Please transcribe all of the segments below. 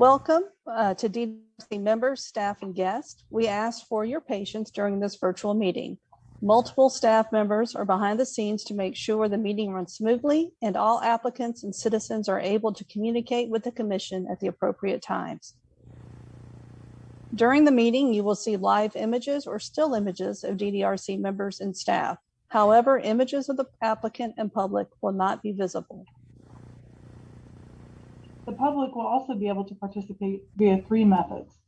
Welcome to DRC members, staff, and guests. We ask for your patience during this virtual meeting. Multiple staff members are behind the scenes to make sure the meeting runs smoothly and all applicants and citizens are able to communicate with the Commission at the appropriate times. During the meeting, you will see live images or still images of DRC members and staff. However, images of the applicant and public will not be visible. The public will also be able to participate via 3 methods.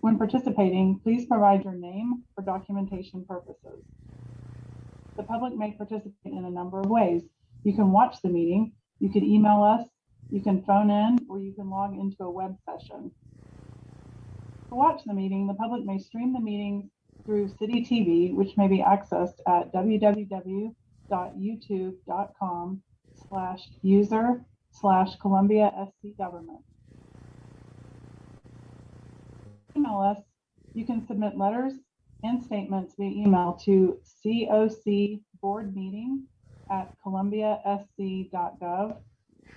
When participating, please provide your name for documentation purposes. The public may participate in a number of ways. You can watch the meeting, you can email us, you can phone in, or you can log into a web session. To watch the meeting, the public may stream the meeting through City TV, which may be accessed at www.youtube.com/user/Columbia SC Government. Email us. You can submit letters and statements via email to cocboardmeeting@columbiasc.gov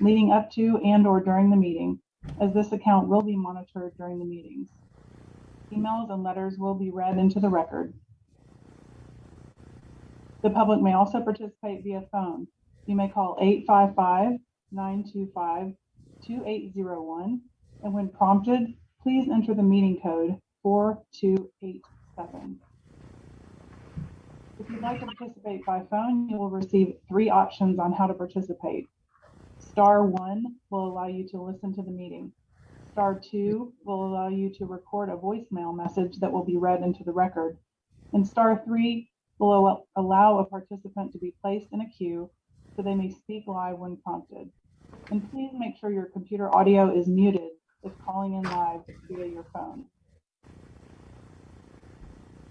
leading up to and or during the meeting, as this account will be monitored during the meetings. Emails and letters will be read into the record. The public may also participate via phone. You may call 855-925-2801, and when prompted, please enter the meeting code 4287. If you'd like to participate by phone, you will receive 3 options on how to participate. *1 will allow you to listen to the meeting. *2 will allow you to record a voicemail message that will be read into the record. And *3 will allow a participant to be placed in a queue so they may speak live when prompted. And please make sure your computer audio is muted if calling in live via your phone.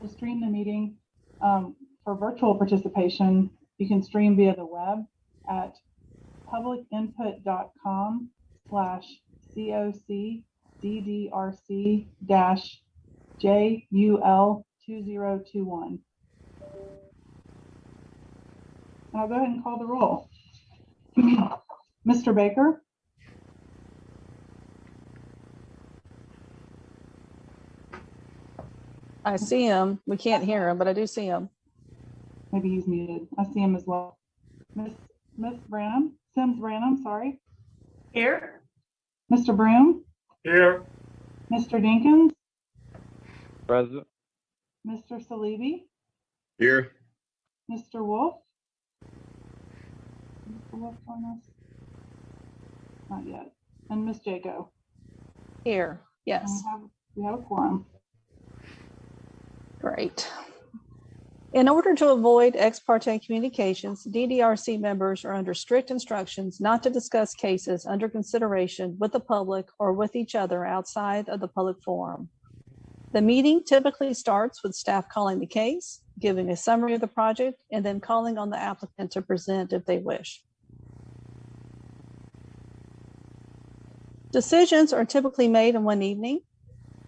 To stream the meeting, for virtual participation, you can stream via the web at publicinput.com/COCDDRC-JUL2021. I'll go ahead and call the roll. Mr. Baker? I see him. We can't hear him, but I do see him. Maybe he's muted. I see him as well. Miss Branham? Sims Branham, sorry. Here. Mr. Broom? Here. Mr. Dinkins? Present. Mr. Salibi? Here. Mr. Wolf? Mr. Wolf on us? Not yet. And Miss Jaco? Here, yes. We have a quorum. Great. In order to avoid ex parte communications, DDRC members are under strict instructions not to discuss cases under consideration with the public or with each other outside of the public forum. The meeting typically starts with staff calling the case, giving a summary of the project, and then calling on the applicant to present if they wish. Decisions are typically made in one evening,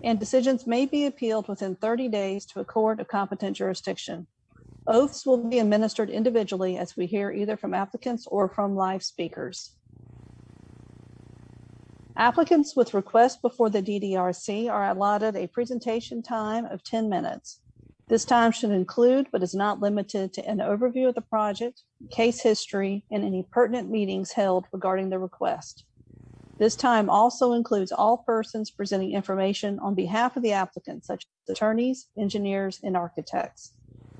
and decisions may be appealed within 30 days to a court of competent jurisdiction. Oaths will be administered individually as we hear either from applicants or from live speakers. Applicants with requests before the DDRC are allotted a presentation time of 10 minutes. This time should include, but is not limited to, an overview of the project, case history, and any pertinent meetings held regarding the request. This time also includes all persons presenting information on behalf of the applicant, such as attorneys, engineers, and architects.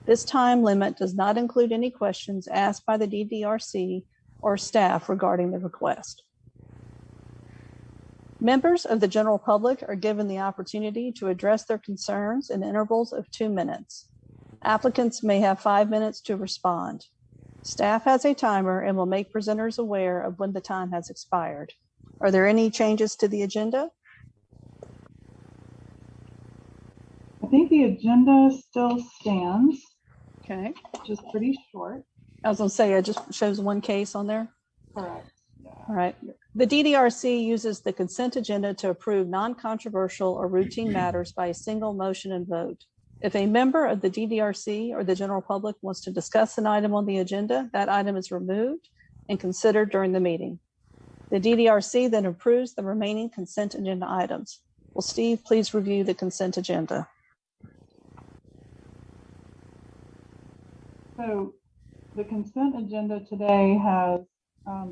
This time limit does not include any questions asked by the DDRC or staff regarding the request. Members of the general public are given the opportunity to address their concerns in intervals of 2 minutes. Applicants may have 5 minutes to respond. Staff has a timer and will make presenters aware of when the time has expired. Are there any changes to the agenda? I think the agenda still stands. Okay. Which is pretty short. I was going to say, it just shows one case on there. Correct. Yeah. All right. The DDRC uses the consent agenda to approve non-controversial or routine matters by a single motion and vote. If a member of the DDRC or the general public wants to discuss an item on the agenda, that item is removed and considered during the meeting. The DDRC then approves the remaining consent agenda items. Will Steve please review the consent agenda? So the consent agenda today has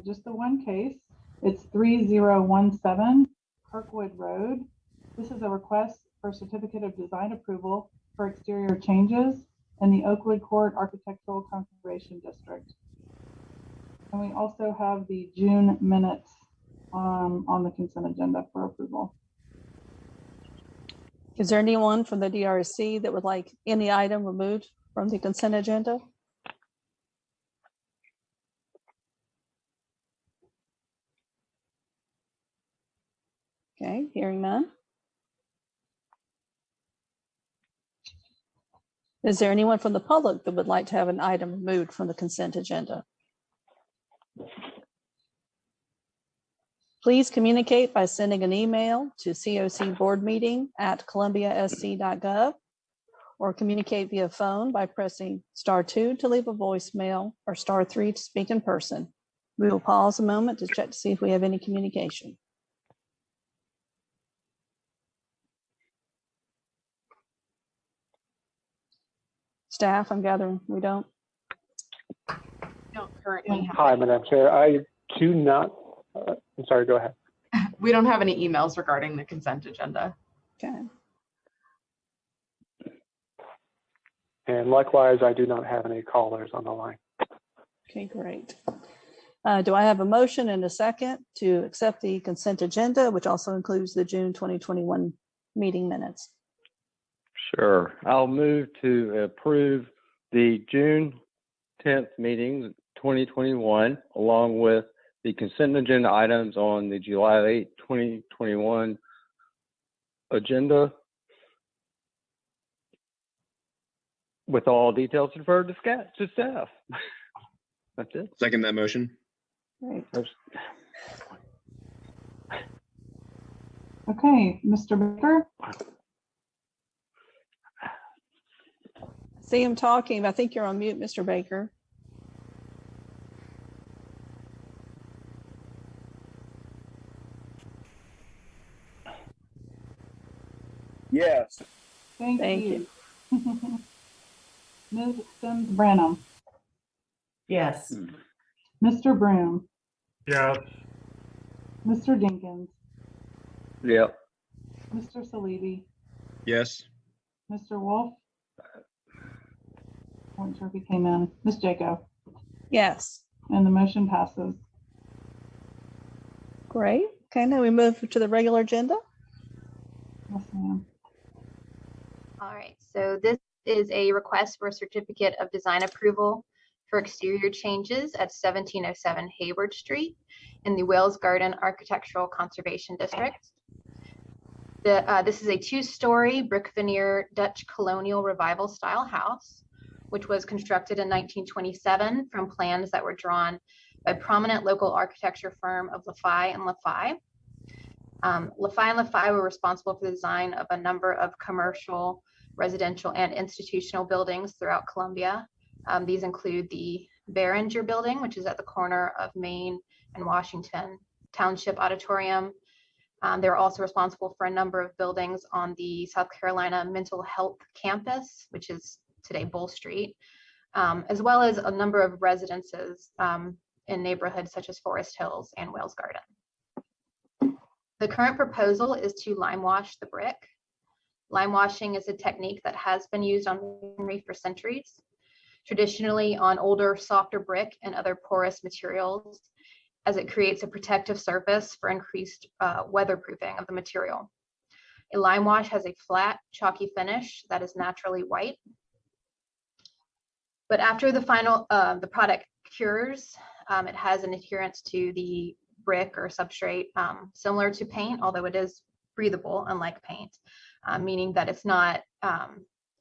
just the one case. It's 3017 Kirkwood Road. This is a request for certificate of design approval for exterior changes in the Oakwood Court Architectural Conservation District. And we also have the June minutes on the consent agenda for approval. Is there anyone from the DRC that would like any item removed from the consent agenda? Okay, hearing none. Is there anyone from the public that would like to have an item removed from the consent agenda? Please communicate by sending an email to cocboardmeeting@columbiasc.gov or communicate via phone by pressing *2 to leave a voicemail or *3 to speak in person. We will pause a moment to check to see if we have any communication. Staff, I'm gathering we don't. Don't currently have. Hi, Madam Chair. I do not, I'm sorry, go ahead. We don't have any emails regarding the consent agenda. Okay. And likewise, I do not have any callers on the line. Okay, great. Do I have a motion and a second to accept the consent agenda, which also includes the June 2021 meeting minutes? Sure. I'll move to approve the June 10th meeting, 2021, along with the consent agenda items on the July 8th, 2021 agenda, with all details referred to staff. That's it. Second that motion. Great. Okay, Mr. Baker? See him talking. I think you're on mute, Mr. Baker. Yes. Thank Thank you. Ms. Sims Branham? Yes. Mr. Broom? Yes. Mr. Dinkins? Yep. Mr. Salibi? Yes. Mr. Wolf? I wasn't sure if he came in. Ms. Jaco? Yes. And the motion passes. Great. Okay, now we move to the regular agenda. Yes, ma'am. All right, so this is a request for a certificate of design approval for exterior changes at 1707 Hayward Street in the Wales Garden Architectural Conservation District. This is a two-story brick veneer Dutch colonial revival style house, which was constructed in 1927 from plans that were drawn by prominent local architecture firm of Lafay and Lafay. Lafay and Lafay were responsible for the design of a number of commercial, residential, and institutional buildings throughout Columbia. These include the Behringer Building, which is at the corner of Main and Washington Township Auditorium. They're also responsible for a number of buildings on the South Carolina Mental Health Campus, which is today Bull Street, as well as a number of residences in neighborhoods such as Forest Hills and Wales Garden. The current proposal is to lime wash the brick. Lime washing is a technique that has been used on masonry for centuries, traditionally on older, softer brick and other porous materials, as it creates a protective surface for increased weatherproofing of the material. A lime wash has a flat, chalky finish that is naturally white. But after the product cures, it has an adherence to the brick or substrate similar to paint, although it is breathable, unlike paint, meaning that it's not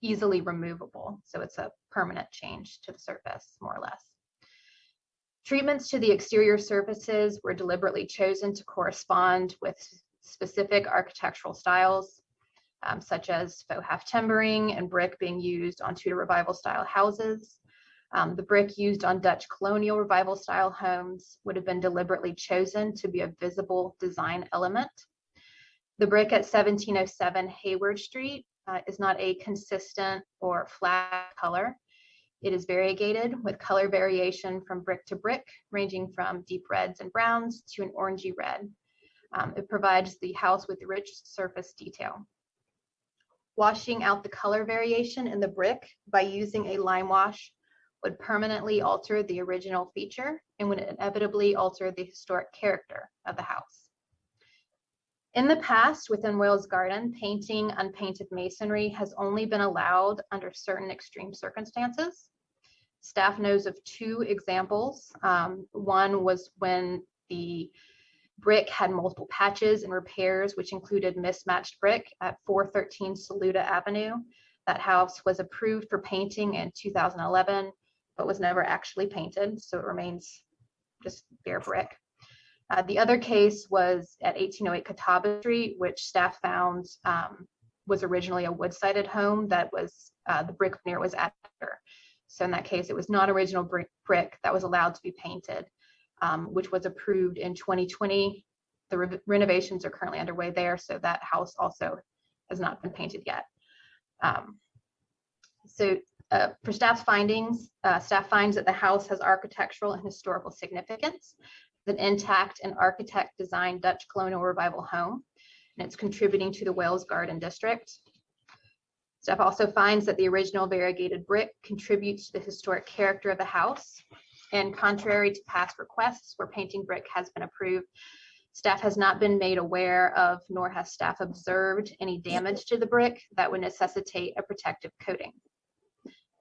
easily removable. So it's a permanent change to the surface, more or less. Treatments to the exterior surfaces were deliberately chosen to correspond with specific architectural styles, such as faux half timbering and brick being used on Tudor Revival style houses, The brick used on Dutch colonial revival style homes would have been deliberately chosen to be a visible design element. The brick at 1707 Hayward Street is not a consistent or flat color. It is variegated with color variation from brick to brick, ranging from deep reds and browns to an orangey red. It provides the house with rich surface detail. Washing out the color variation in the brick by using a lime wash would permanently alter the original feature and would inevitably alter the historic character of the house. In the past, within Wales Garden, painting unpainted masonry has only been allowed under certain extreme circumstances. Staff knows of 2 examples. One was when the brick had multiple patches and repairs, which included mismatched brick at 413 Saluda Avenue. That house was approved for painting in 2011, but was never actually painted, so it remains just bare brick. The other case was at 1808 Catawba Street, which staff found was originally a wood-sided home that was, the brick veneer was after. So in that case, it was not original brick that was allowed to be painted, which was approved in 2020. The renovations are currently underway there, so that house also has not been painted yet. For staff's findings, staff finds that the house has architectural and historical significance, an intact and architect designed Dutch colonial revival home, and it's contributing to the Wales Garden District. Staff also finds that the original variegated brick contributes to the historic character of the house, and contrary to past requests where painting brick has been approved, staff has not been made aware of, nor has staff observed any damage to the brick that would necessitate a protective coating.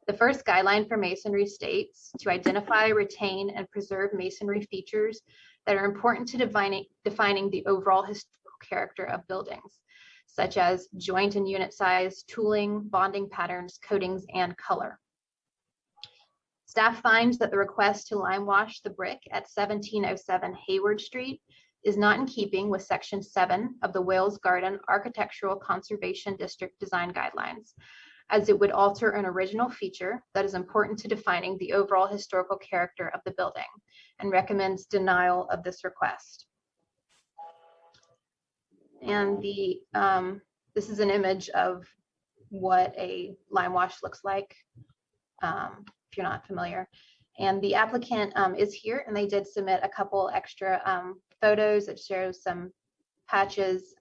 The first guideline for masonry states to identify, retain, and preserve masonry features that are important to defining the overall historical character of buildings, such as joint and unit size, tooling, bonding patterns, coatings, and color. Staff finds that the request to lime wash the brick at 1707 Hayward Street is not in keeping with Section 7 of the Wales Garden Architectural Conservation District Design Guidelines, as it would alter an original feature that is important to defining the overall historical character of the building, and recommends denial of this request. And this is an image of what a lime wash looks like, if you're not familiar. And the applicant is here, and they did submit a couple extra photos that show some patches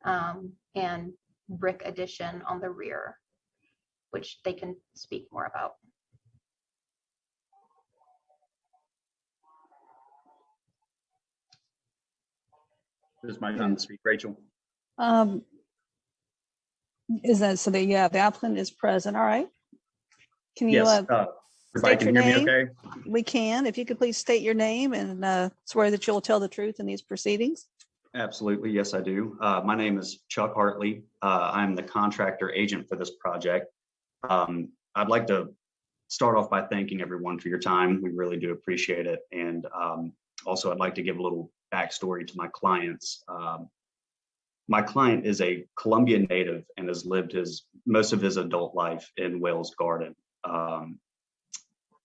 and brick addition on the rear, which they can speak more about. This is my time to speak, Rachel. Is that so that, yeah, the applicant is present. All right. Can you Yes, everybody state your can hear me name? okay? We can. If you could please state your name and swear that you'll tell the truth in these proceedings. Absolutely. Yes, I do. My name is Chuck Hartley. I'm the contractor agent for this project. I'd like to start off by thanking everyone for your time. We really do appreciate it. And also, I'd like to give a little backstory to my clients. My client is a Colombian native and has lived most of his adult life in Wales Garden.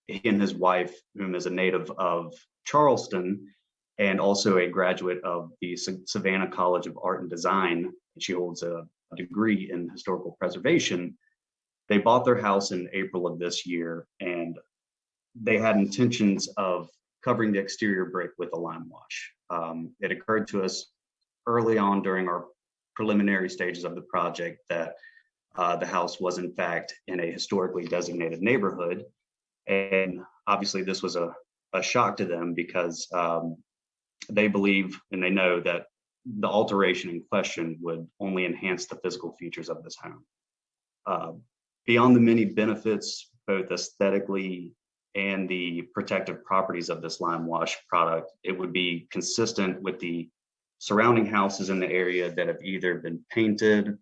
He and his wife, whom is a native of Charleston and also a graduate of the Savannah College of Art and Design, she holds a degree in historical preservation. They bought their house in April of this year, and they had intentions of covering the exterior brick with a lime wash. It occurred to us early on during our preliminary stages of the project that the house was in fact in a historically designated neighborhood. And obviously this was a shock to them because they believe and they know that the alteration in question would only enhance the physical features of this home. Beyond the many benefits, both aesthetically and the protective properties of this lime wash product, it would be consistent with the surrounding houses in the area that have either been painted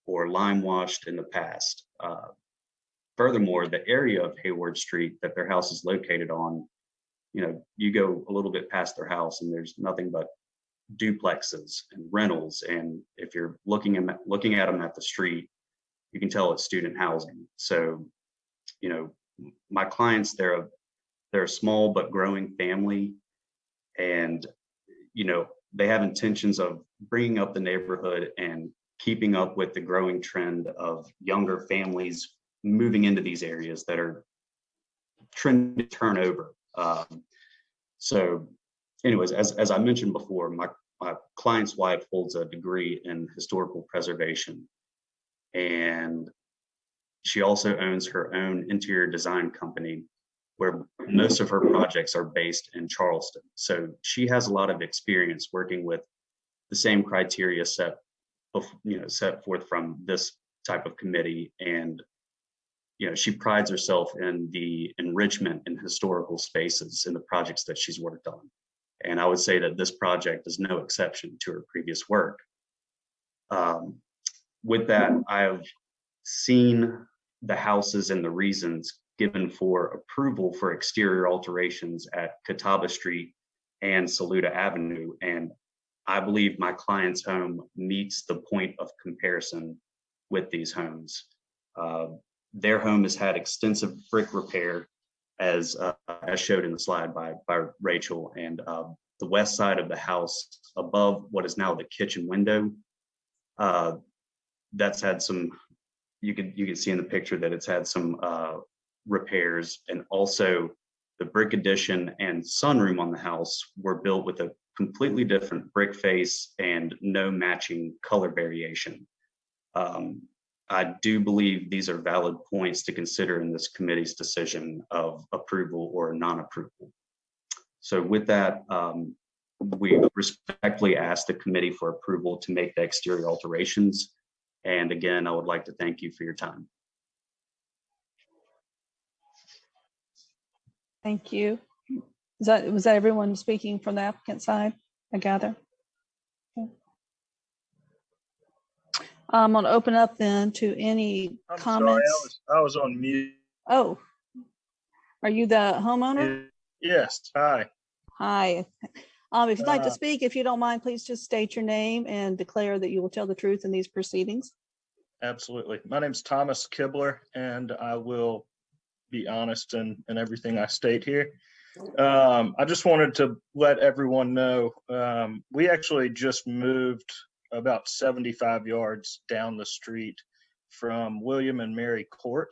or lime washed in the past. Furthermore, the area of Hayward Street that their house is located on, you go a little bit past their house and there's nothing but duplexes and rentals. And if you're looking at them at the street, you can tell it's student housing. So, my clients, they're they're a small but growing family, and they have intentions of bringing up the neighborhood and keeping up with the growing trend of younger families moving into these areas that are trending to turn over. So anyways, as I mentioned before, my client's wife holds a degree in historical preservation, and she also owns her own interior design company where most of her projects are based in Charleston. So she has a lot of experience working with the same criteria set forth from this type of committee. And, she prides herself in the enrichment in historical spaces in the projects that she's worked on. And I would say that this project is no exception to her previous work. With that, I've seen the houses and the reasons given for approval for exterior alterations at Catawba Street and Saluda Avenue. And I believe my client's home meets the point of comparison with these homes. Their home has had extensive brick repair, as showed in the slide by Rachel, and the west side of the house above what is now the kitchen window, that's had some, you can see in the picture that it's had some repairs, and also the brick addition and sunroom on the house were built with a completely different brick face and no matching color variation. I do believe these are valid points to consider in this committee's decision of approval or non-approval. So with that, we respectfully ask the committee for approval to make the exterior alterations. And again, I would like to thank you for your time. Thank you. Was that everyone speaking from the applicant side, I gather? Okay. I'm going to open up then to any comments. Sorry, I was on mute. Oh, are you the homeowner? Yes. Hi. Hi. If you'd like to speak, if you don't mind, please just state your name and declare that you will tell the truth in these proceedings. Absolutely. My name's Thomas Kibler, and I will be honest in everything I state here. I just wanted to let everyone know, we actually just moved about 75 yards down the street from William and Mary Court,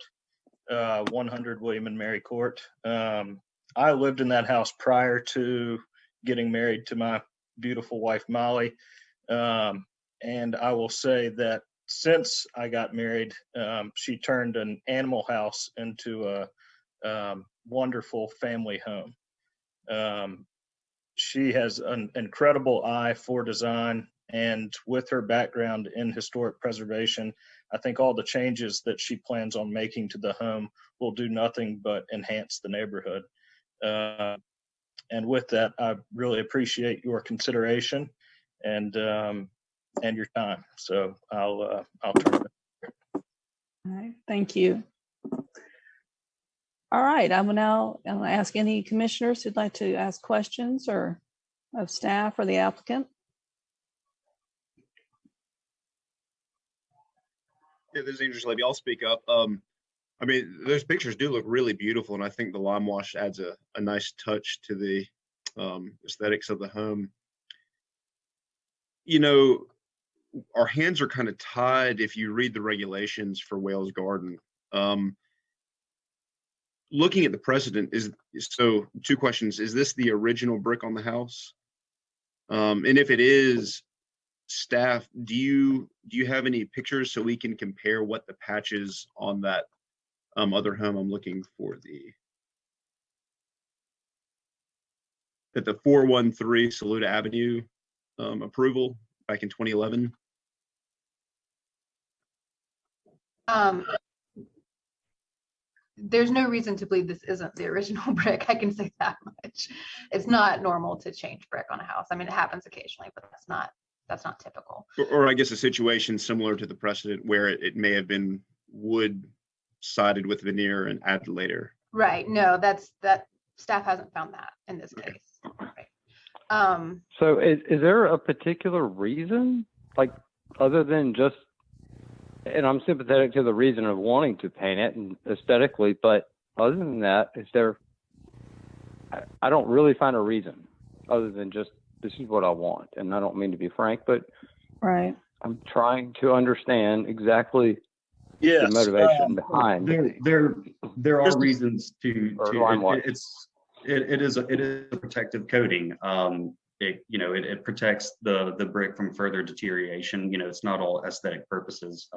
100 William and Mary Court. I lived in that house prior to getting married to my beautiful wife, Molly. And I will say that since I got married, she turned an animal house into a wonderful family home. She has an incredible eye for design, and with her background in historic preservation, I think all the changes that she plans on making to the home will do nothing but enhance the neighborhood. And with that, I really appreciate your consideration and your time. So I'll turn it. All right, thank you. All right, I'm gonna ask any commissioners who'd like to ask questions or of staff or the applicant. Yeah, this is Andrew Levy. I'll speak up. I mean, those pictures do look really beautiful, and I think the lime wash adds a nice touch to the aesthetics of the home. Our hands are kind of tied if you read the regulations for Wales Garden. Looking at the precedent, so two questions. Is this the original brick on the house? And if it is, staff, do you have any pictures so we can compare what the patches on that other home? I'm looking for the 413 Saluda Avenue approval back in 2011. There's no reason to believe this isn't the original brick. I can say that much. It's not normal to change brick on a house. I mean, it happens occasionally, but that's not typical. Or I guess a situation similar to the precedent where it may have been wood sided with veneer and added later. Right. No, that staff hasn't found that in this case. Right. So is there a particular reason, like other than just, and I'm sympathetic to the reason of wanting to paint it and aesthetically, but other than that, is there I don't really find a reason other than just this is what I want. And I don't mean to be frank, but Right. I'm trying to understand exactly Yes. the motivation behind There are reasons to Or line one. it is a protective coating. It protects the brick from further deterioration. It's not all aesthetic purposes.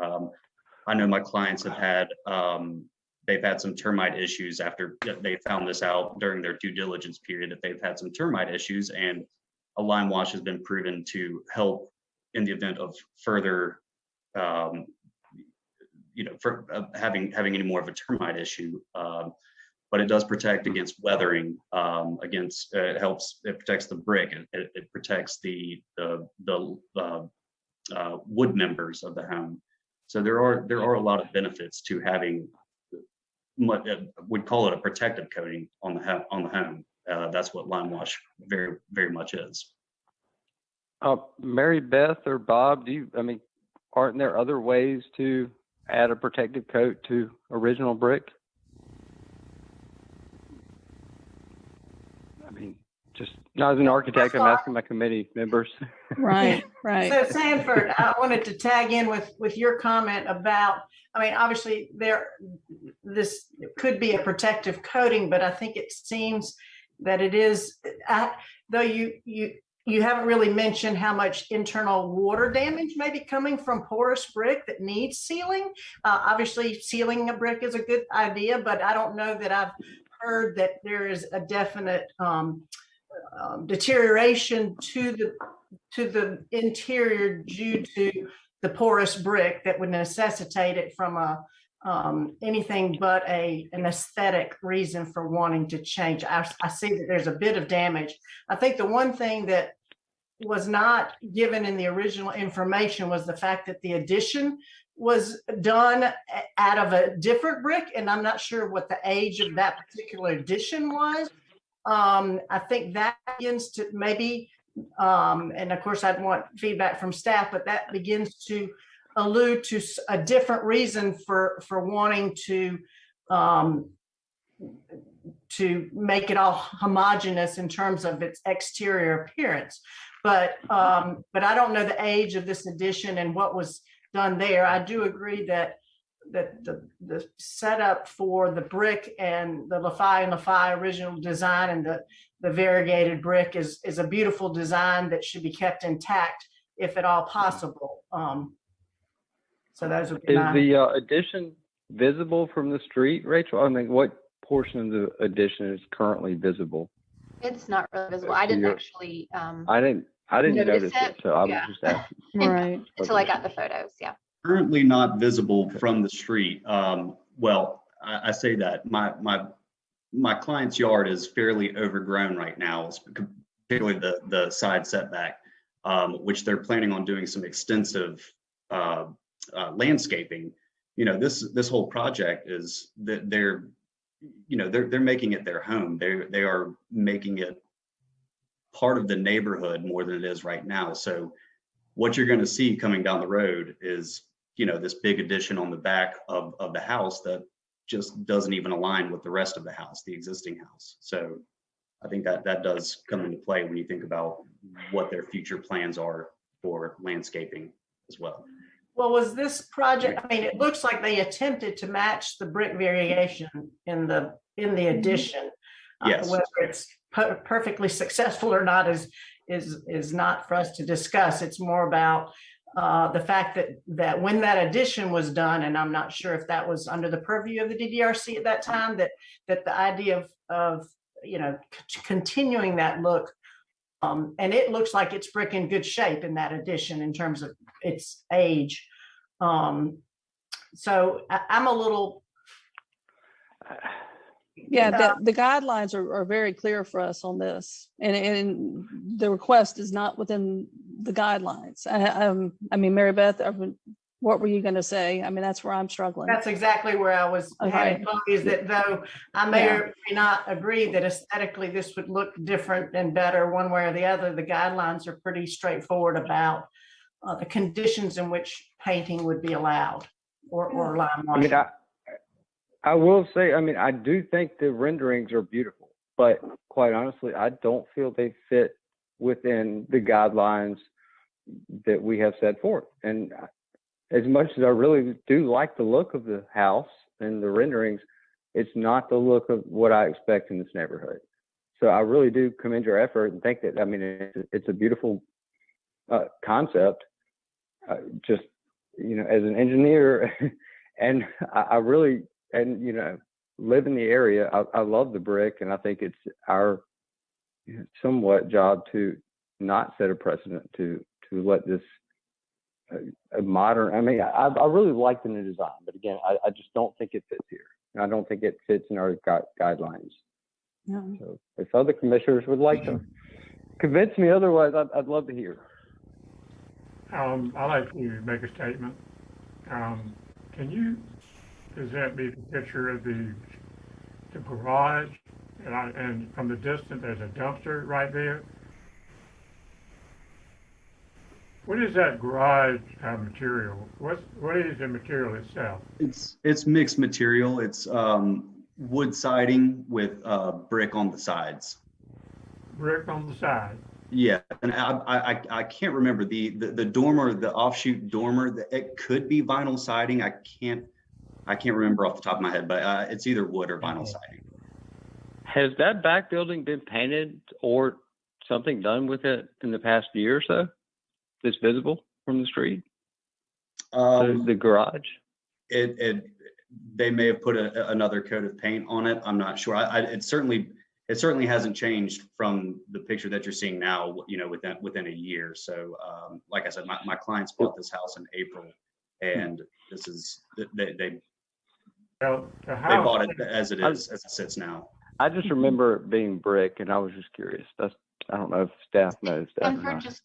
I know my clients have had they've had some termite issues after they found this out during their due diligence period, that they've had some termite issues, and a lime wash has been proven to help in the event of further having any more of a termite issue. But it does protect against weathering, it protects the brick, and it protects the wood members of the home. So there are a lot of benefits to having we'd call it a protective coating on the home. That's what lime wash very, very much is. Mary Beth or Bob, aren't there other ways to add a protective coat to original brick? Just not as an architect, I'm asking my committee members. Right, right. So Sanford, I wanted to tag in with your comment about, obviously this could be a protective coating, but I think it seems that it is, though you haven't really mentioned how much internal water damage may be coming from porous brick that needs sealing. Obviously sealing a brick is a good idea, but I don't know that I've heard that there is a definite deterioration to the interior due to the porous brick that would necessitate it from anything but an aesthetic reason for wanting to change. I see that there's a bit of damage. I think the one thing that was not given in the original information was the fact that the addition was done out of a different brick, and I'm not sure what the age of that particular addition was. I think that begins to maybe, and of course I'd want feedback from staff, but that begins to allude to a different reason for wanting to make it all homogeneous in terms of its exterior appearance. But I don't know the age of this addition and what was done there. I do agree that the setup for the brick and the LaFi original design and the variegated brick is a beautiful design that should be kept intact if at all possible. So those would be the addition visible from the street, Rachel? What portion of the addition is currently visible? It's not really visible. I didn't actually. I didn't notice it, so I was just asking. Right. Until I got the photos, yeah. Currently not visible from the street. Well, I say that my client's yard is fairly overgrown right now, particularly the side setback, which they're planning on doing some extensive landscaping. This whole project is that they're making it their home. They are making it part of the neighborhood more than it is right now. So what you're going to see coming down the road is this big addition on the back of the house that just doesn't even align with the rest of the house, the existing house. So I think that does come into play when you think about what their future plans are for landscaping as well. Well, was this project, it looks like they attempted to match the brick variation in the addition. Yes. Whether it's perfectly successful or not is not for us to discuss. It's more about the fact that when that addition was done, and I'm not sure if that was under the purview of the DDRC at that time, that the idea of continuing that look, and it looks like it's brick in good shape in that addition in terms of its age. So I'm a little. Yeah, the guidelines are very clear for us on this, and the request is not within the guidelines. Mary Beth, what were you going to say? That's where I'm struggling. That's exactly where I was heading. Is that though I may or may not agree that aesthetically this would look different and better one way or the other, the guidelines are pretty straightforward about the conditions in which painting would be allowed or lime washing. I will say, I do think the renderings are beautiful, but quite honestly, I don't feel they fit within the guidelines that we have set forth. And as much as I really do like the look of the house and the renderings, it's not the look of what I expect in this neighborhood. So I really do commend your effort and think that, I mean, it's a beautiful concept. Just, you know, as an engineer, and I really, and, you know, live in the area, I love the brick, and I think it's our somewhat job to not set a precedent to let this a modern, I mean, I really like the new design, but again, I just don't think it fits here. I don't think it fits in our guidelines. Yeah. So if other commissioners would like to convince me otherwise, I'd love to hear. I'd like to make a statement. Can you present me the picture of the garage? And from the distance, there's a dumpster right there. What is that garage material? What is the material itself? It's mixed material. It's wood siding with brick on the sides. Brick on the side. Yeah, and I can't remember the dormer, the offshoot dormer. It could be vinyl siding. I can't remember off the top of my head, but it's either wood or vinyl siding. Has that back building been painted or something done with it in the past year or so? That's visible from the street? The garage? They may have put another coat of paint on it. I'm not sure. It certainly hasn't changed from the picture that you're seeing now, you know, within a year. So like I said, my clients bought this house in April, and this is they bought it as it is, as it sits now. I just remember it being brick, and I was just curious. I don't know if staff knows that. And for just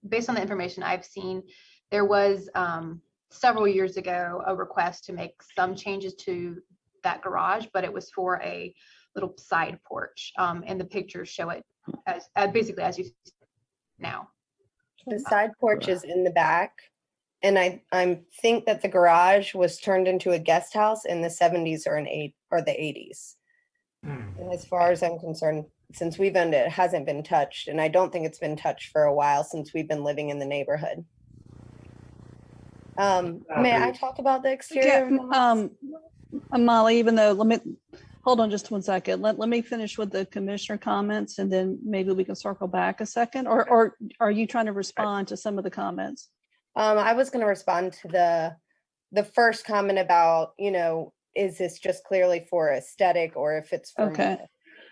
based on the information I've seen, there was several years ago a request to make some changes to that garage, but it was for a little side porch, and the pictures show it as basically as you see now. The side porch is in the back, and I think that the garage was turned into a guest house in the 70s or the 80s. And as far as I'm concerned, since we've owned it, it hasn't been touched, and I don't think it's been touched for a while since we've been living in the neighborhood. May I talk about the exterior? Yeah, Molly, even though, hold on just 1 second. Let me finish with the commissioner comments, and then maybe we can circle back a second, or are you trying to respond to some of the comments? I was going to respond to the first comment about, you know, is this just clearly for aesthetic, or if it's for okay.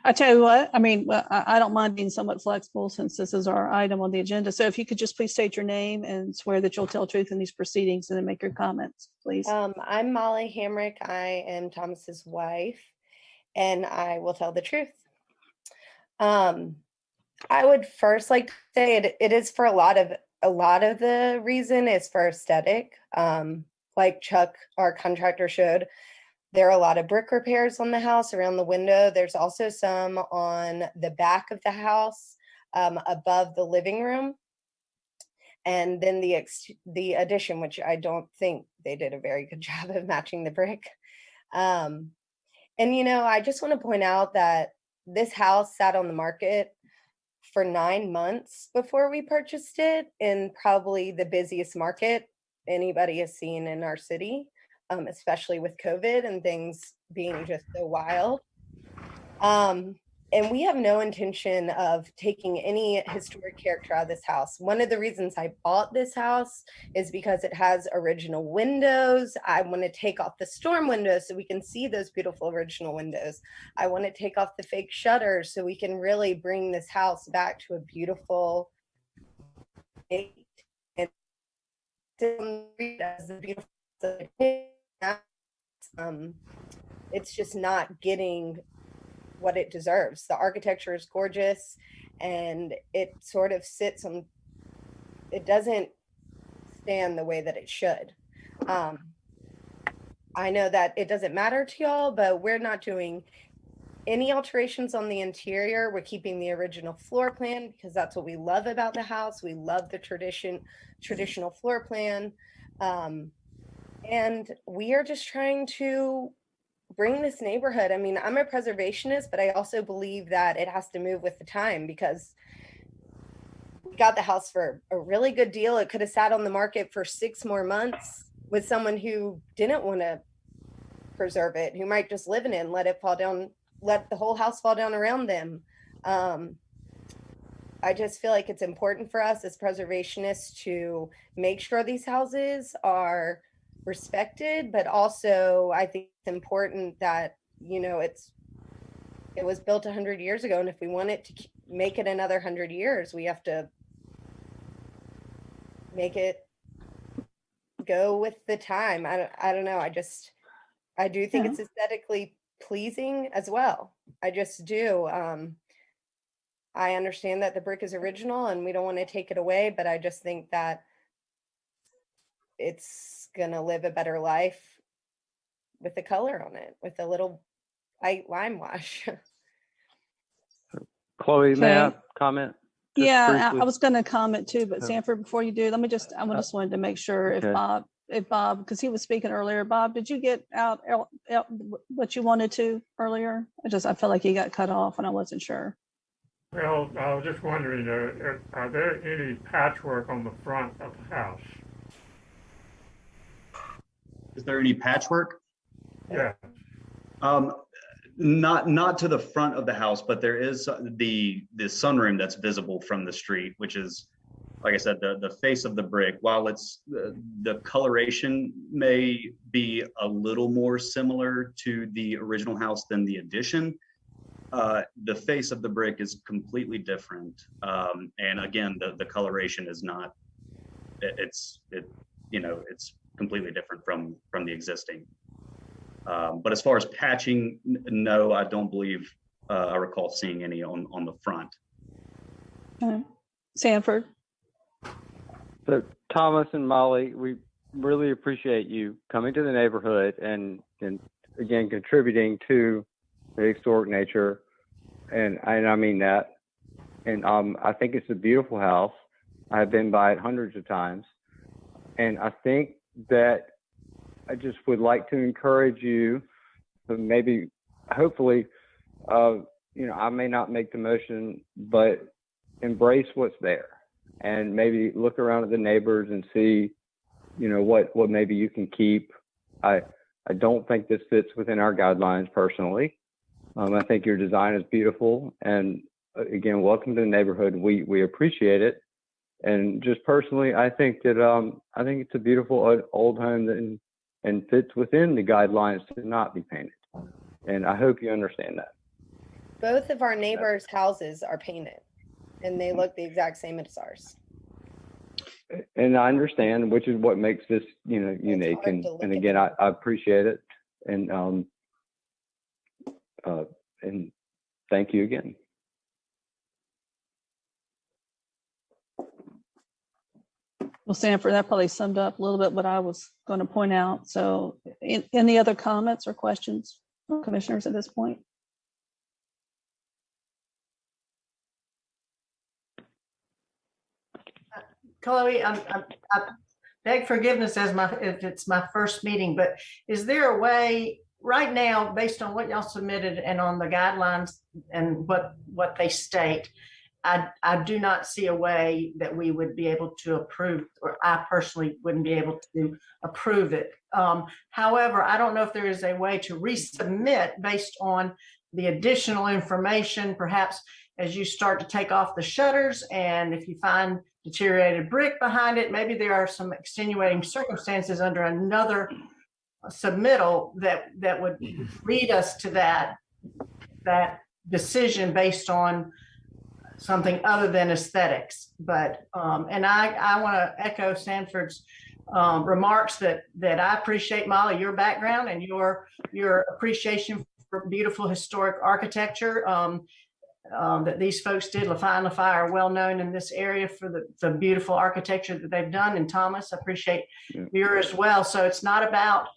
I tell you what, I mean, I don't mind being somewhat flexible since this is our item on the agenda. So if you could just please state your name and swear that you'll tell truth in these proceedings, and then make your comments, please. I'm Molly Hamrick. I am Thomas's wife, and I will tell the truth. I would first like to say it is for a lot of the reason is for aesthetic. Like Chuck, our contractor, showed, there are a lot of brick repairs on the house around the window. There's also some on the back of the house, above the living room. And then the addition, which I don't think they did a very good job of matching the brick. And, you know, I just want to point out that this house sat on the market for 9 months before we purchased it, in probably the busiest market anybody has seen in our city. Especially with COVID and things being just so wild. And we have no intention of taking any historic character out of this house. One of the reasons I bought this house is because it has original windows. I want to take off the storm windows so we can see those beautiful original windows. I want to take off the fake shutters so we can really bring this house back to a beautiful state. And as a beautiful it's just not getting what it deserves. The architecture is gorgeous, and it sort of sits on, it doesn't stand the way that it should. I know that it doesn't matter to y'all, but we're not doing any alterations on the interior. We're keeping the original floor plan because that's what we love about the house. We love the traditional floor plan. And we are just trying to bring this neighborhood. I mean, I'm a preservationist, but I also believe that it has to move with the time, because we got the house for a really good deal. It could have sat on the market for 6 more months with someone who didn't want to preserve it, who might just live in it and let it fall down, let the whole house fall down around them. I just feel like it's important for us as preservationists to make sure these houses are respected, but also I think it's important that, you know, it was built 100 years ago, and if we want it to make it another 100 years, we have to make it go with the time. I don't know. I do think it's aesthetically pleasing as well. I just do. I understand that the brick is original and we don't want to take it away, but I just think that it's gonna live a better life with the color on it, with a little light lime wash. Chloe, may I Okay. comment? Yeah, briefly? I was going to comment too, but Oh. Sanford, before you do, I just wanted to make sure Okay. if Bob, because he was speaking earlier, Bob, did you get out what you wanted to earlier? I felt like he got cut off and I wasn't sure. Well, I was just wondering, are there any patchwork on the front of the house? Is there any patchwork? Yeah. Not to the front of the house, but there is the sunroom that's visible from the street, which is, like I said, the face of the brick. While it's the coloration may be a little more similar to the original house than the addition, the face of the brick is completely different. And again, the coloration is not. It's completely different from the existing. But as far as patching, no, I don't believe I recall seeing any on the front. Sanford. So Thomas and Molly, we really appreciate you coming to the neighborhood and again contributing to the historic nature, and I mean that. And I think it's a beautiful house. I've been by it hundreds of times, and I think that I just would like to encourage you to maybe, hopefully, I may not make the motion, but embrace what's there and maybe look around at the neighbors and see, what maybe you can keep. I don't think this fits within our guidelines personally. I think your design is beautiful, and again, welcome to the neighborhood. We appreciate it, and just personally, I think that I think it's a beautiful old home and fits within the guidelines to not be painted. And I hope you understand that. Both of our neighbors' houses are painted and they look the exact same as ours. And I understand, which is what makes this, unique. And again, I appreciate it. And thank you again. Well, Sanford, that probably summed up a little bit what I was going to point out. So any other comments or questions from commissioners at this point? Chloe, I beg forgiveness if it's my first meeting, but is there a way right now, based on what y'all submitted and on the guidelines and what they state, I do not see a way that we would be able to approve, or I personally wouldn't be able to approve it. However, I don't know if there is a way to resubmit based on the additional information, perhaps as you start to take off the shutters, and if you find deteriorated brick behind it, maybe there are some extenuating circumstances under another submittal that would lead us to that decision based on something other than aesthetics. But and I want to echo Sanford's remarks that I appreciate, Molly, your background and your appreciation for beautiful historic architecture that these folks did. LaFi are well known in this area for the beautiful architecture that they've done. And Thomas, I appreciate your as well. So it's not about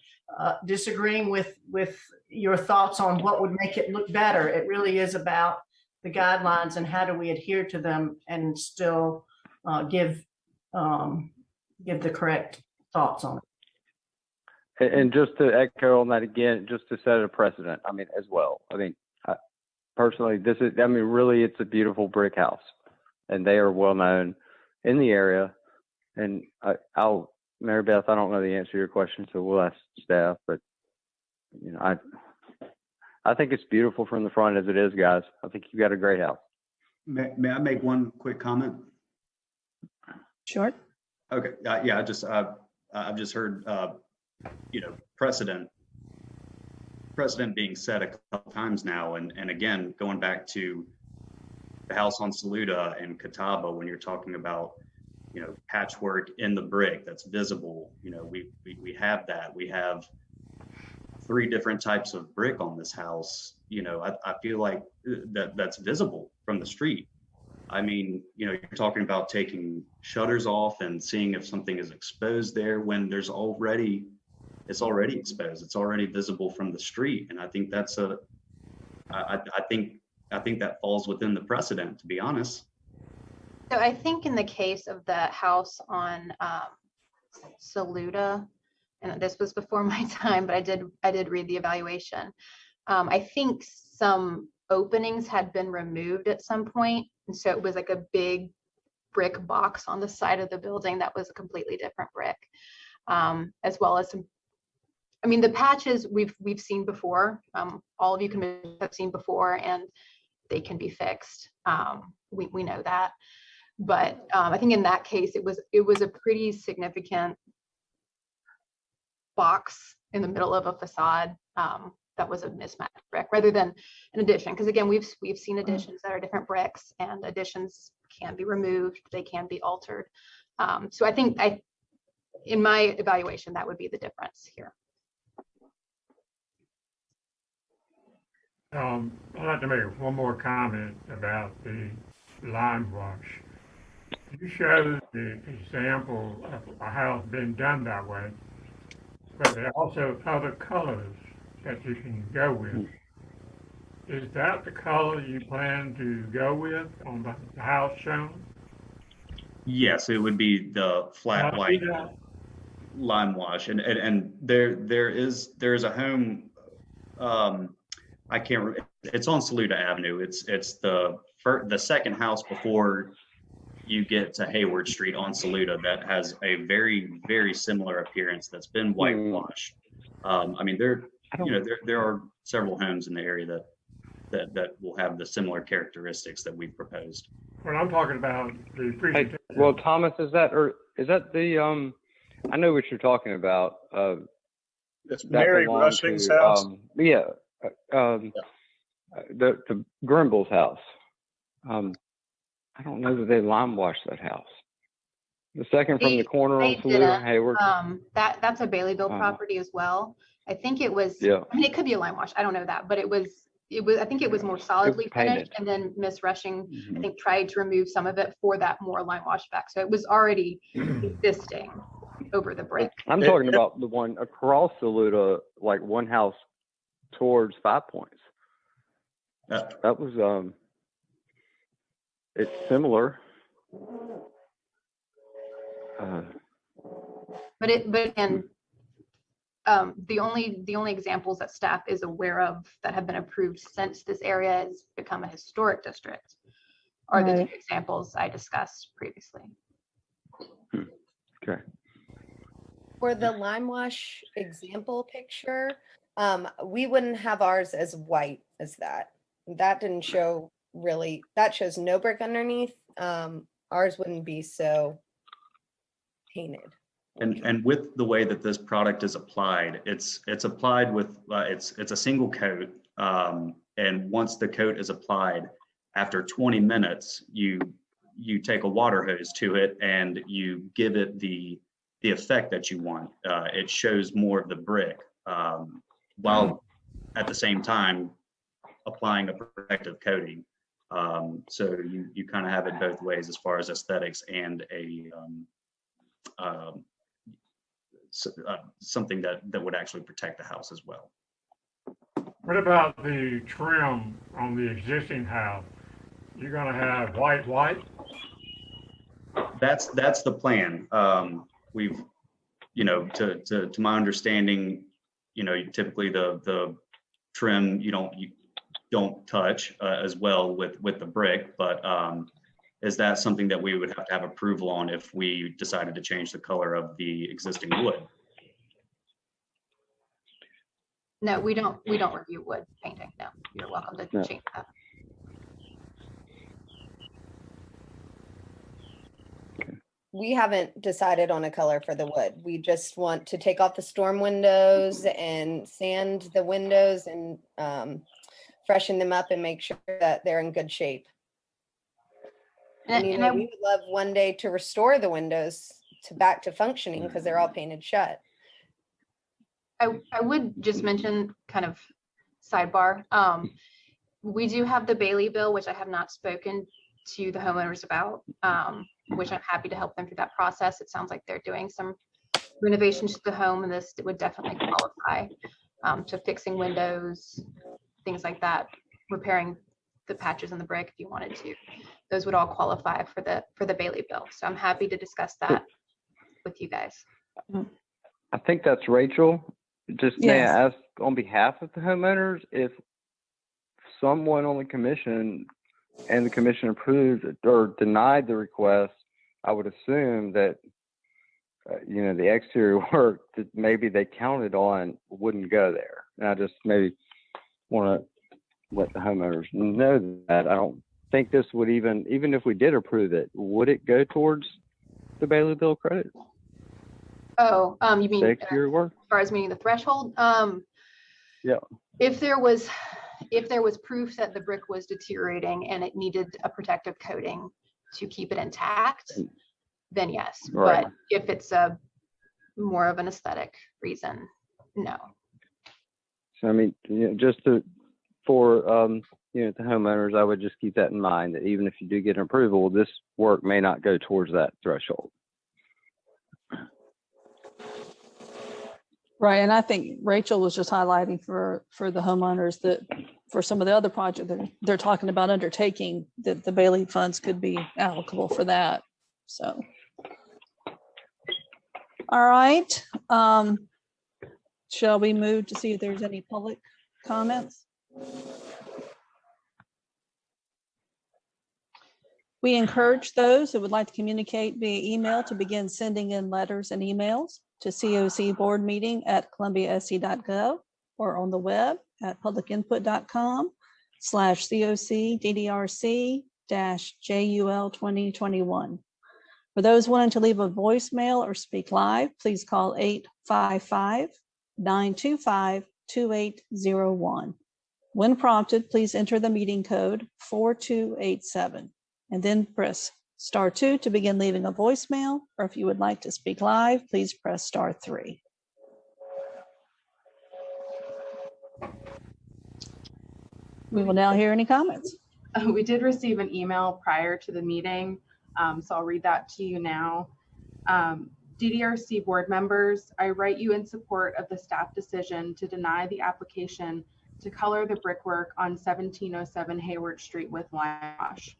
disagreeing with your thoughts on what would make it look better. It really is about the guidelines and how do we adhere to them and still give the correct thoughts on it. And just to echo on that again, just to set a precedent, I mean, as well. I mean, personally, really, it's a beautiful brick house, and they are well known in the area. And Mary Beth, I don't know the answer to your question, so we'll ask staff. But you know, I think it's beautiful from the front as it is, guys. I think you've got a great house. May I make one quick comment? Sure. Okay. Yeah. I've just heard precedent being set a couple times now, and again, going back to the house on Saluda and Catawba, when you're talking about patchwork in the brick that's visible, we have that. We have 3 different types of brick on this house. I feel like that's visible from the street. I mean, you're talking about taking shutters off and seeing if something is exposed there when it's already exposed. It's already visible from the street. And I think I think that falls within the precedent, to be honest. So I think in the case of the house on Saluda, and this was before my time, but I did read the evaluation. I think some openings had been removed at some point, and so it was like a big brick box on the side of the building that was a completely different brick, as well as some. I mean, the patches we've seen before. All of you can have seen before, and they can be fixed. We know that, but I think in that case it was a pretty significant box in the middle of a facade that was a mismatched brick rather than an addition. Because again, we've seen additions that are different bricks, and additions can be removed, they can be altered. So I think in my evaluation, that would be the difference here. I'd like to make one more comment about the lime wash. You showed the example of a house being done that way, but there are also other colors that you can go with. Is that the color you plan to go with on the house shown? Yes, it would be the flat white lime wash, and there is a home. I can't remember. It's on Saluda Avenue. It's the second house before you get to Hayward Street on Saluda that has a very, very similar appearance that's been whitewashed. I mean, there are several homes in the area that will have the similar characteristics that we've proposed. Well, I'm talking about the presentation. Hey, well, Thomas, is that the I know what you're talking about. It's Mary Rushing's house. Yeah. The Grimble's house. I don't know that they lime washed that house. The second from the corner on Saluda, Hayward. That's a Baileyville property as well. I think it was. Yeah. I mean, it could be a lime wash. I don't know that, but it was. I think it was more solidly finished, and then Miss Rushing, I think, tried to remove some of it for that more lime wash back. So it was already existing over the brick. I'm talking about the one across Saluda, like one house towards 5 Points. That was it's similar. The only examples that staff is aware of that have been approved since this area has become a historic district are the 2 examples I discussed previously. Okay. For the lime wash example picture, we wouldn't have ours as white as that. That didn't show really, that shows no brick underneath. Ours wouldn't be so painted. And with the way that this product is applied, it's applied with it's a single coat, and once the coat is applied, after 20 minutes, you take a water hose to it and you give it the effect that you want. It shows more of the brick, while at the same time applying a protective coating. So you kind of have it both ways as far as aesthetics and something that would actually protect the house as well. What about the trim on the existing house? You're going to have white? That's the plan. to my understanding, typically the trim you don't touch as well with the brick, but is that something that we would have to have approval on if we decided to change the color of the existing wood? No, we don't review wood painting. No, you're welcome to No. change that. We haven't decided on a color for the wood. We just want to take off the storm windows and sand the windows and freshen them up and make sure that they're in good shape. And we would love one day to restore the windows back to functioning because they're all painted shut. I would just mention, kind of sidebar, we do have the Bailey bill, which I have not spoken to the homeowners about, which I'm happy to help them through that process. It sounds like they're doing some renovations to the home, and this would definitely qualify to fixing windows, things like that, repairing the patches in the brick if you wanted to. Those would all qualify for the Bailey bill. So I'm happy to discuss that with you guys. I think that's Rachel. Just may Yes. I ask on behalf of the homeowners, if someone on the commission and the commission approved or denied the request, I would assume that, the exterior work that maybe they counted on wouldn't go there. And I just maybe want to let the homeowners know that. I don't think this would even if we did approve it, would it go towards the Bailey bill credit? Oh, you mean The exterior work? as far as meeting the threshold? Yeah. If there was proof that the brick was deteriorating and it needed a protective coating to keep it intact, then yes. Right. But if it's a more of an aesthetic reason, no. So I mean, just for the homeowners, I would just keep that in mind, that even if you do get an approval, this work may not go towards that threshold. Right, and I think Rachel was just highlighting for the homeowners that for some of the other projects that they're talking about undertaking, that the Bailey funds could be applicable for that. So, all right. Shall we move to see if there's any public comments? We encourage those who would like to communicate via email to begin sending in letters and emails to coc.boardmeeting@columbiasc.gov or on the web at publicinput.com/coc-DRC-JUL2021. For those wanting to leave a voicemail or speak live, please call 855-925-2801. When prompted, please enter the meeting code 4287 and then press *2 to begin leaving a voicemail, or if you would like to speak live, please press *3. We will now hear any comments. We did receive an email prior to the meeting, so I'll read that to you now. DDRC board members, I write you in support of the staff decision to deny the application to color the brickwork on 1707 Hayward Street with lime wash.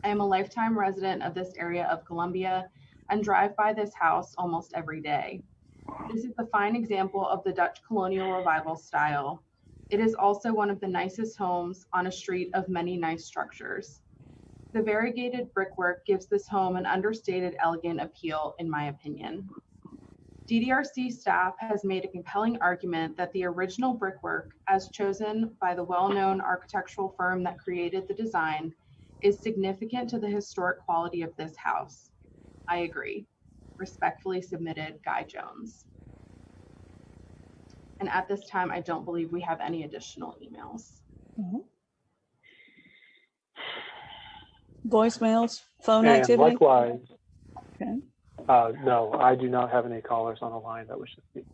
I am a lifetime resident of this area of Columbia and drive by this house almost every day. This is a fine example of the Dutch colonial revival style. It is also one of the nicest homes on a street of many nice structures. The variegated brickwork gives this home an understated, elegant appeal, in my opinion. DDRC staff has made a compelling argument that the original brickwork, as chosen by the well-known architectural firm that created the design, is significant to the historic quality of this house. I agree. Respectfully submitted, Guy Jones. And at this time, I don't believe we have any additional emails. Voicemails, phone And activity? likewise, Okay. no, I do not have any callers on the line that wish to speak.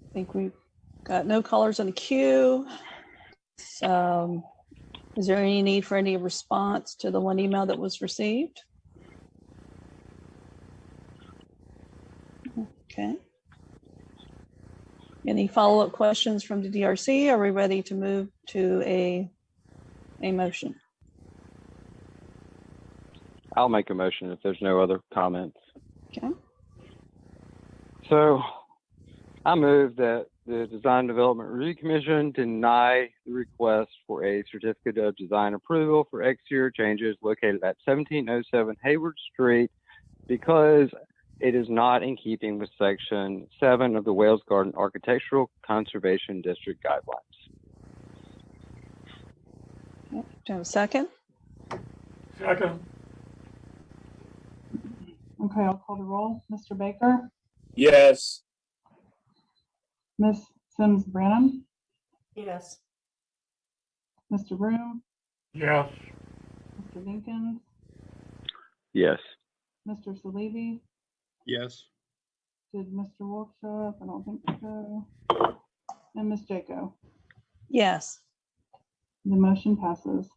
I think we've got no callers in the queue. Is there any need for any response to the one email that was received? Okay. Any follow-up questions from the DRC? Are we ready to move to a motion? I'll make a motion if there's no other comments. Okay. So I move that the Design Development Review Commission deny the request for a certificate of design approval for exterior changes located at 1707 Hayward Street because it is not in keeping with Section 7 of the Wales Garden Architectural Conservation District Guidelines. Do you have a second? Second. Okay, I'll call the roll. Mr. Baker, Yes. Ms. Sims Branham, Yes. Mr. Broom, Yes. Mr. Dinkins, Yes. Mr. Salivi. Yes. Did Mr. Wolf show up? I don't think so. And Ms. Jaco. Yes. The motion passes.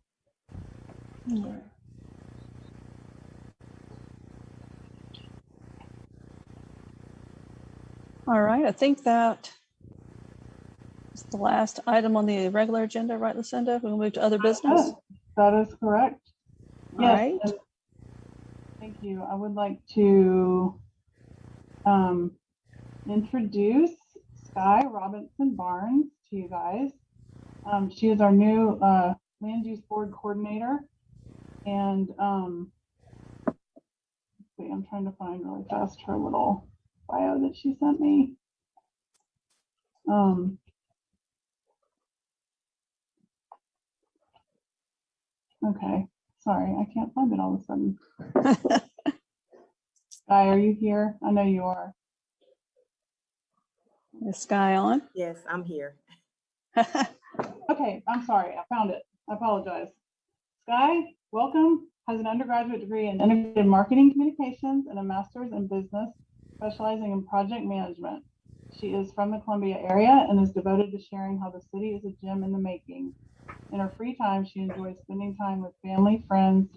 All right, I think that is the last item on the regular agenda, right, Lucinda? We'll move to other business. That is correct. All Yes. right. and Thank you. I would like to introduce Sky Robinson Barnes to you guys. She is our new land use board coordinator. And let's see, I'm trying to find really fast her little bio that she sent me. Okay, sorry, I can't find it all of a sudden. Sky, are you here? I know you are. Is Sky on? Yes, I'm here. Okay, I'm sorry, I found it. I apologize. Sky, welcome, has an undergraduate degree in integrated marketing communications and a master's in business, specializing in project management. She is from the Columbia area and is devoted to sharing how the city is a gem in the making. In her free time, she enjoys spending time with family, friends,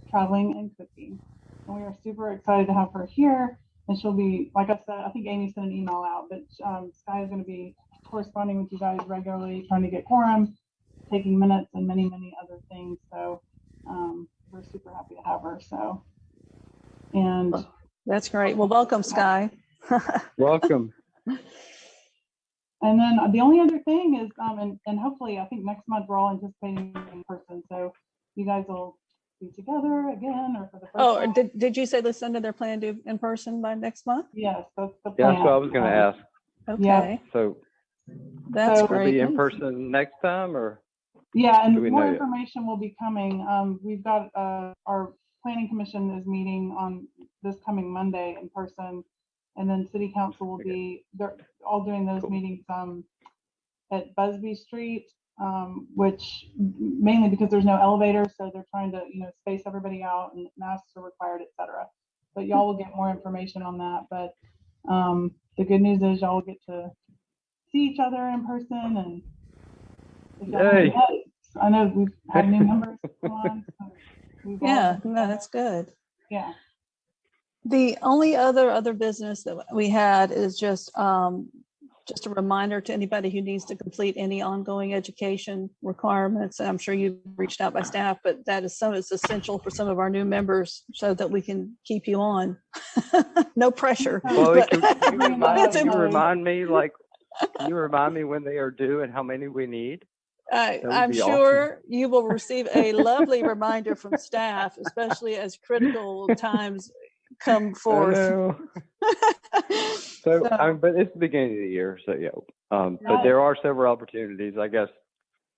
traveling, and cooking. And we are super excited to have her here. And she'll be, like I said, I think Amy sent an email out, but Sky is going to be corresponding with you guys regularly, trying to get quorum, taking minutes, and many, many other things. So we're super happy to have her. So, and that's great. Well, welcome, Sky. Welcome. And then the only other thing is, and hopefully, I think next month we're all anticipating in person. So you guys will be together again, or for the first time. Did you say, Lucinda, they're planning to do in person by next month? Yes, that's the Yeah, plan. that's what I was going to ask. Okay. Yeah. So That's So- will great. be in person next time, or? Yeah, Do and we more know yet? information will be coming. We've got our planning commission is meeting on this coming Monday in person, and then city council will be, they're all doing those meetings at Busby Street, which mainly because there's no elevator, so they're trying to space everybody out, and masks are required, etc. But y'all will get more information on that. But the good news is y'all will get to see each other in person, and if y'all haven't Yay. met, I know we've had new members come on. So we've all Yeah, been no, that's good. Yeah. The only other business that we had is just a reminder to anybody who needs to complete any ongoing education requirements. And I'm sure you've reached out by staff, but that is it's essential for some of our new members so that we can keep you on. No pressure. Well, but- can It's you remind me, can you remind me when they are due and how many we need? That would I'm be sure you will receive a lovely reminder from staff, especially as critical times come forth. So, but it's the beginning of the year, so yeah. But there are several opportunities, I guess,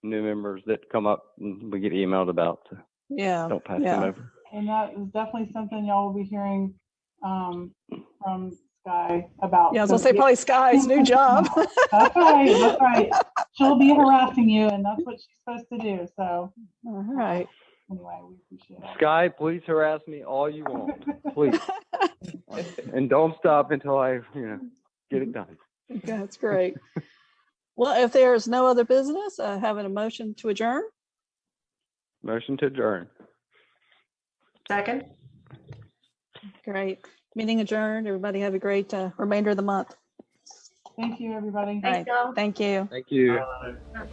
new members that come up and we get emailed about. So Yeah. don't pass them over. And that is definitely something y'all will be hearing from Sky about. Yeah, I was gonna say probably Sky's new job. That's right. That's right. She'll be harassing you, and that's what she's supposed to do. So, all right. Anyway, we appreciate it. Sky, please harass me all you want, please, and don't stop until I, get it done. That's great. Well, if there is no other business, having a motion to adjourn. Motion to adjourn. Second. Great. Meeting adjourned. Everybody have a great remainder of the month. Thank you, everybody. All right. Thank you. Thank you. Bye.